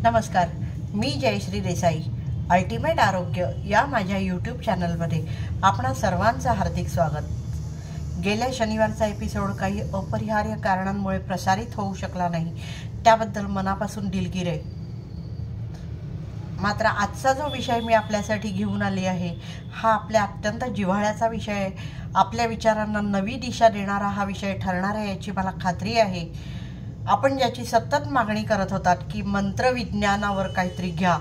नमस्कार, मी जयश्री देसाई. अल्टिमेट आरोग्य या माझ्या यूट्यूब चॅनलमध्ये आपणा सर्वांचं हार्दिक स्वागत. गेल्या शनिवारचा एपिसोड काही अपरिहार्य कारणांमुळे प्रसारित होऊ शकला नाही, त्याबद्दल मनापासून दिलगीर आहे. मात्र आजचा जो विषय मी आपल्यासाठी घेऊन आली आहे हा आपल्या अत्यंत जिव्हाळ्याचा विषय आहे. आपल्या विचारांना नवी दिशा देणारा हा विषय ठरणार आहे याची मला खात्री आहे. आपण ज्याची सतत मागणी करत होतात की मंत्रविज्ञानावर काहीतरी घ्या,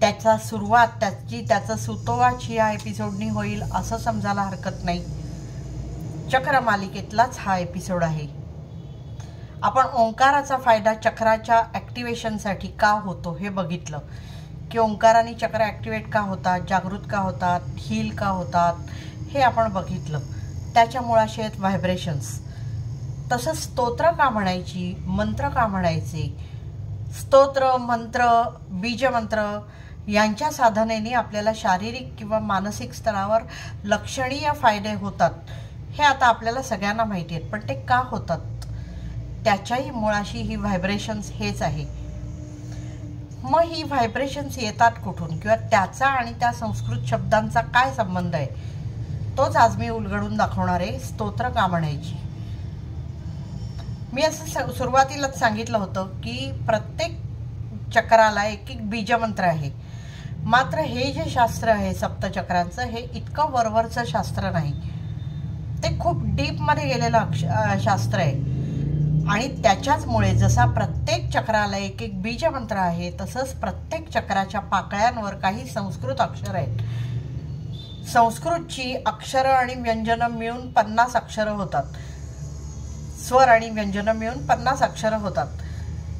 त्याचा सुरुवात त्याचं सुतोवाच या एपिसोडनी होईल असं समजायला हरकत नाही. चक्र मालिकेतलाच हा एपिसोड आहे. आपण ओंकाराचा फायदा चक्राच्या ॲक्टिवेशनसाठी का होतो हे बघितलं की ओंकाराने चक्र ॲक्टिवेट का होतात, जागृत का होतात, हील का होतात हे आपण बघितलं. त्याच्या मुळाशी आहेत व्हायब्रेशन्स. तसंच स्तोत्र का म्हणायची, मंत्र का म्हणायचे. स्तोत्र, मंत्र, बीजमंत्र यांच्या साधनेने आपल्याला शारीरिक किंवा मानसिक स्तरावर लक्षणीय फायदे होतात हे आता आपल्याला सगळ्यांना माहिती आहेत. पण ते का होतात त्याच्याही मुळाशी ही व्हायब्रेशन्स हेच आहे. मग ही व्हायब्रेशन्स येतात कुठून किंवा त्याचा आणि त्या संस्कृत शब्दांचा काय संबंध आहे तोच आज मी उलगडून दाखवणार आहे. स्तोत्र का म्हणायची. मी असं सुरुवातीलाच सांगितलं होतं की प्रत्येक चक्राला एक एक बीजमंत्र आहे. मात्र हे जे शास्त्र आहे सप्तचक्रांचं हे इतकं वरवरचं शास्त्र नाही, ते खूप डीपमध्ये गेलेलं शास्त्र आहे. आणि त्याच्याचमुळे जसा प्रत्येक चक्राला एक एक बीजमंत्र आहे तसंच प्रत्येक चक्राच्या पाकळ्यांवर काही संस्कृत अक्षर आहेत. संस्कृतची अक्षरं आणि व्यंजनं मिळून 50 अक्षरं होतात. स्वर आणि व्यंजनं मिळून 50 अक्षरं होतात.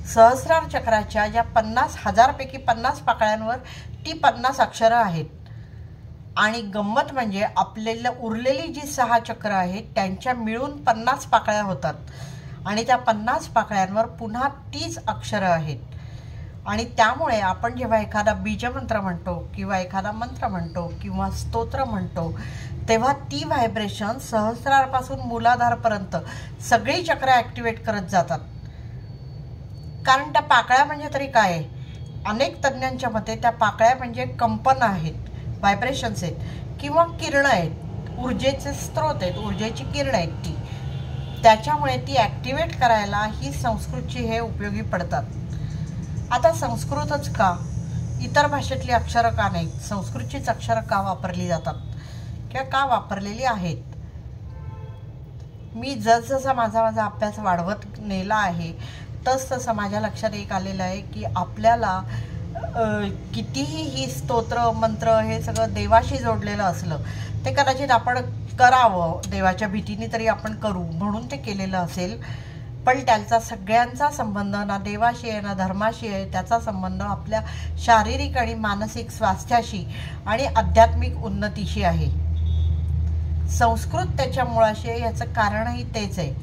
सहस्रार चक्राच्या ज्या 50,000 पैकी 50 पाकळ्यांवर ती 50 अक्षरं आहेत. आणि गंमत म्हणजे आपल्याला उरलेली जी 6 चक्र आहेत त्यांच्या मिळून 50 पाकळ्या होतात. आणि त्या 50 पाकळ्यांवर पुन्हा 30 अक्षरं आहेत. आणि त्यामुळे आपण जेव्हा एखादा बीजमंत्र म्हणतो किंवा एखादा मंत्र म्हणतो किंवा स्तोत्र म्हणतो तेव्हा ती व्हायब्रेशन सहस्रारपासून मूलाधारपर्यंत सगळी चक्र ॲक्टिवेट करत जातात. कारण त्या पाकळ्या म्हणजे तरी काय आहे, अनेक तज्ज्ञांच्या मते त्या पाकळ्या म्हणजे कंपन आहेत, व्हायब्रेशन्स आहेत किंवा किरणं आहेत, ऊर्जेचे स्रोत आहेत, ऊर्जेची किरणं आहेत ती. त्याच्यामुळे ती ॲक्टिवेट करायला ही संस्कृतची हे उपयोगी पडतात. आता संस्कृतच का, इतर भाषेतली अक्षरं का नाहीत, संस्कृतचीच अक्षरं का वापरली जातात किंवा का वापरलेली आहेत. मी जसजसा माझा अभ्यास वाढवत नेला आहे तसं माझ्या लक्षात एक आलेलं आहे की आपल्याला कितीही ही स्तोत्र मंत्र हे सगळं देवाशी जोडलेलं असलं ते कदाचित आपण करावं, देवाच्या भीतीने तरी आपण करू म्हणून ते केलेलं असेल. पण त्याचा सगळ्यांचा संबंध ना देवाशी आहे ना धर्माशी आहे. त्याचा संबंध आपल्या शारीरिक आणि मानसिक स्वास्थ्याशी आणि आध्यात्मिक उन्नतीशी आहे. संस्कृत त्याच्या मुळाशी आहे, याचं कारणही तेच आहे.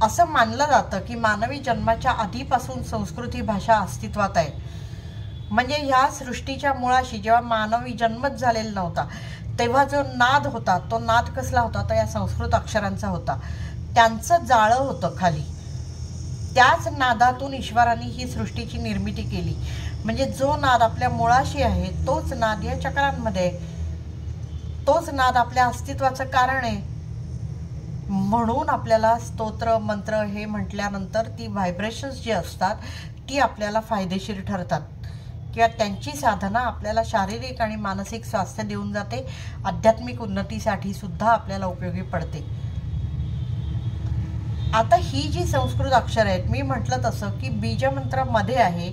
असं मानलं जातं की मानवी जन्माच्या आधीपासून संस्कृत ही भाषा अस्तित्वात आहे. म्हणजे ह्या सृष्टीच्या मुळाशी जेव्हा मानवी जन्मच झालेला नव्हता तेव्हा जो नाद होता तो नाद कसला होता तर या संस्कृत अक्षरांचा होता. त्यांचं जाळं होतं खाली. त्याच नादातून ईश्वराने ही सृष्टीची निर्मिती केली. म्हणजे जो नाद आपल्या मुळाशी आहे तोच नाद या चक्रांमध्ये, तोच नाद आपल्या अस्तित्वाचं कारण आहे. म्हणून आपल्याला स्तोत्र मंत्र हे म्हटल्यानंतर ती व्हायब्रेशन्स जी असतात ती आपल्याला फायदेशीर ठरतात किंवा त्यांची साधना आपल्याला शारीरिक आणि मानसिक स्वास्थ्य देऊन जाते. आध्यात्मिक उन्नतीसाठी सुद्धा आपल्याला उपयोगी पडते. आता ही जी संस्कृत अक्षर आहेत, मी म्हटलं तसं की बीजमंत्रामध्ये आहे,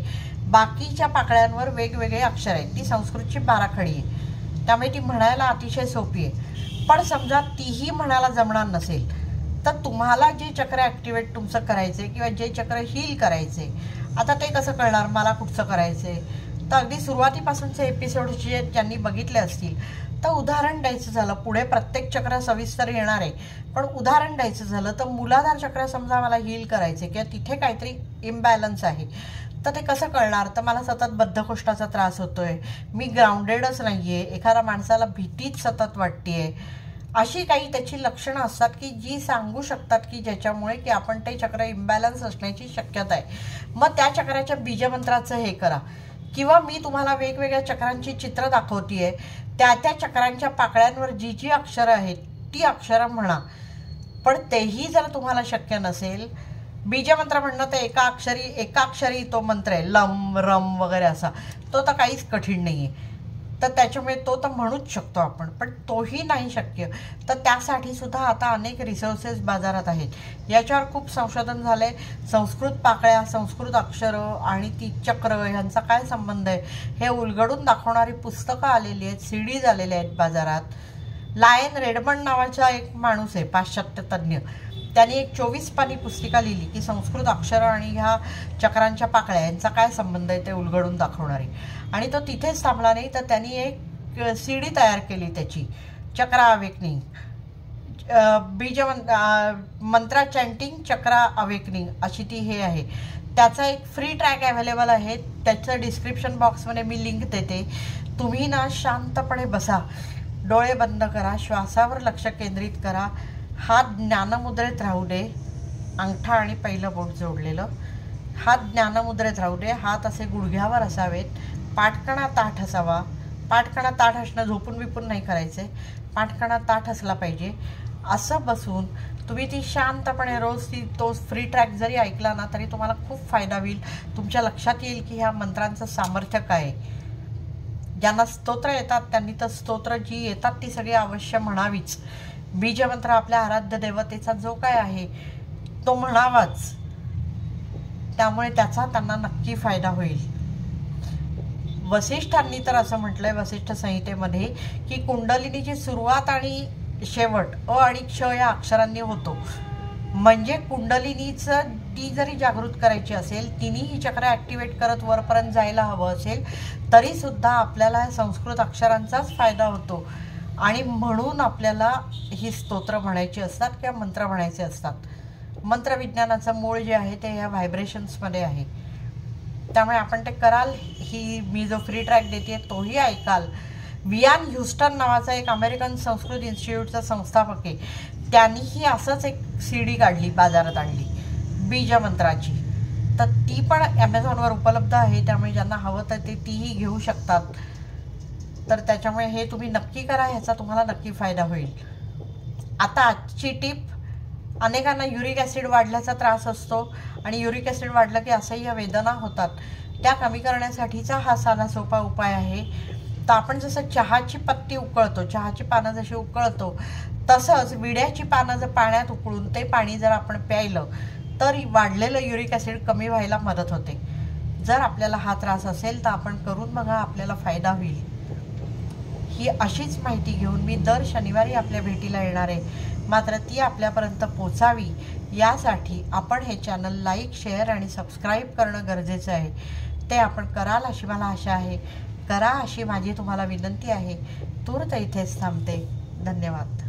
बाकीच्या पाकळ्यांवर वेगवेगळे अक्षर आहेत. ती संस्कृतची बाराखडी आहे त्यामुळे ती म्हणायला अतिशय सोपी आहे. पण समजा तीही म्हणायला जमणार नसेल तर तुम्हाला जे चक्र ॲक्टिवेट तुमचं करायचे किंवा जे चक्र हील करायचे, आता ते कसं कळणार मला कुठचं करायचे. तर अगदी सुरुवातीपासूनचे एपिसोड जे ज्यांनी बघितले असतील तर उदाहरण द्यायचं झालं, पुढे प्रत्येक चक्र सविस्तर येणार आहे, पण उदाहरण द्यायचं झालं तर मूलाधार चक्र समजा मला हील करायचे किंवा तिथे काहीतरी इम्बॅलन्स आहे तर ते कसं कळणार. तर मला सतत बद्धकोष्ठाचा त्रास होतोय, मी ग्राउंडेडच नाही आहे, एखाद्या माणसाला भीतीच सतत वाटते आहे अशी काही त्याची लक्षणं असतात की जी सांगू शकतात की ज्याच्यामुळे की आपण ते चक्र इम्बॅलन्स असण्याची शक्यता आहे। मग त्या चक्राच्या बीजमंत्राचं हे करा, किंवा मी तुम्हाला वेगवेगळ्या चक्रांची चित्र दाखवतीये, त्या त्या चक्रांच्या पाकळ्यांवर जी जी अक्षरं आहेत ती अक्षरं म्हणा। पण तेही जर तुम्हाला शक्य नसेल, बीजमंत्र म्हणणं तर एका अक्षरी तो मंत्र आहे, लम रम वगैरे असा, तो तर काहीच कठीण नाही आहे, तर त्याच्यामुळे तो तर म्हणूच शकतो आपण। पण तोही नाही शक्य, तर त्यासाठी सुद्धा आता अनेक रिसोर्सेस बाजारात आहेत। याच्यावर खूप संशोधन झालंय। संस्कृत पाकळ्या, संस्कृत अक्षरं आणि ती चक्र ह्यांचा काय संबंध आहे हे उलगडून दाखवणारी पुस्तकं आलेली आहेत, सीडीज आलेल्या आहेत बाजारात। लायन रेडमंड नावाचा एक माणूस आहे, पाश्चात्य तज्ज्ञ, त्यांनी एक 24 पानी पुस्तिका लिहिली की संस्कृत अक्षरं आणि ह्या चक्रांच्या पाकळ्या यांचा काय संबंध आहे ते उलगडून दाखवणारी। आणि तो तिथेच थांबला नाही, तर त्यांनी एक सीडी तयार केली त्याची, चक्रा अवेकनिंग, मंत्रा चॅन्टिंग चक्रा अवेकनिंग अशी ती हे आहे। त्याचा एक फ्री ट्रॅक अवेलेबल आहे, त्याचं डिस्क्रिप्शन बॉक्समध्ये मी लिंक देते। तुम्ही ना शांतपणे बसा, डोळे बंद करा, श्वासावर लक्ष केंद्रित करा, हात ज्ञानमुद्रेत राहू दे, अंगठा आणि पहिलं बोट जोडलेलं, हात ज्ञानमुद्रेत राहू दे, हात असे गुडघ्यावर असावेत, पाठकणा ताठ असावा। पाठकणा ताठ असणं झोपून बिपून नाही करायचे, पाठकणा ताठ असला पाहिजे। असं बसून तुम्ही ती शांतपणे रोज तो फ्री ट्रॅक जरी ऐकला ना तरी तुम्हाला खूप फायदा होईल। तुमच्या लक्षात येईल की ह्या मंत्रांचं सामर्थ्य काय आहे। ज्यांना स्तोत्र येतात त्यांनी तर स्तोत्र जी येतात ती सगळी अवश्य म्हणावीच। बीजमंत्र आपल्या आराध्य देवतेचा जो काय आहे तो म्हणावाच, त्यामुळे त्याचा त्यांना नक्की फायदा होईल। वसिष्ठांनी तर असं म्हटलंय वसिष्ठ संहितेमध्ये की कुंडलिनीची सुरुवात आणि शेवट अ आणि क्ष या अक्षरांनी होतो। म्हणजे कुंडलिनीचं ती जरी जागृत करायची असेल, तिन्ही चक्र ॲक्टिवेट करत वरपर्यंत जायला हवं असेल, तरी सुद्धा आपल्याला संस्कृत अक्षरांचाच फायदा होतो। आणि म्हणून आपल्याला ही स्तोत्र म्हणायची असतात किंवा मंत्र म्हणायचे असतात। मंत्रविज्ञानाचं मूळ जे आहे ते ह्या व्हायब्रेशन्समध्ये आहे, त्यामुळे आपण ते कराल। ही मी जो फ्री ट्रॅक देते तोही ऐकाल। वियान ह्युस्टन नावाचा एक अमेरिकन संस्कृत इन्स्टिट्यूटचा संस्थापक आहे, त्यांनीही असंच एक सीडी काढली, बाजारात आणली बीजमंत्राची, तर ती पण ॲमेझॉनवर उपलब्ध आहे, त्यामुळे ज्यांना हवं तर ते तीही घेऊ शकतात। तर त्याच्यामुळे हे तुम्ही नक्की करा, ह्याचा तुम्हाला नक्की फायदा होईल। आता आजची टिप, अनेकांना युरिक ॲसिड वाढल्याचा त्रास असतो आणि युरिक ॲसिड वाढलं की असह्य वेदना होतात, त्या कमी करण्यासाठीचा हा साधा सोपा उपाय आहे। तर आपण जसं चहाची पत्ती उकळतो, चहाची पानं जशी उकळतो, तसंच विड्याची पानं जर पाण्यात उकळून ते पाणी जर आपण प्यायलं तर वाढलेलं युरिक ॲसिड कमी व्हायला मदत होते। जर आपल्याला हा त्रास असेल तर आपण करून बघा, आपल्याला फायदा होईल। ही अशीच माहिती घेऊन मी दर शनिवारी आपल्या भेटीला येणार आहे, मात्र ती आपल्यापर्यंत पोचावी यासाठी आपण हे चॅनल लाईक, शेअर आणि सबस्क्राईब करणं गरजेचं आहे। ते आपण कराल अशी मला आशा आहे। करा अशी माझी तुम्हाला विनंती आहे। तूर्त इथेच थांबते। धन्यवाद।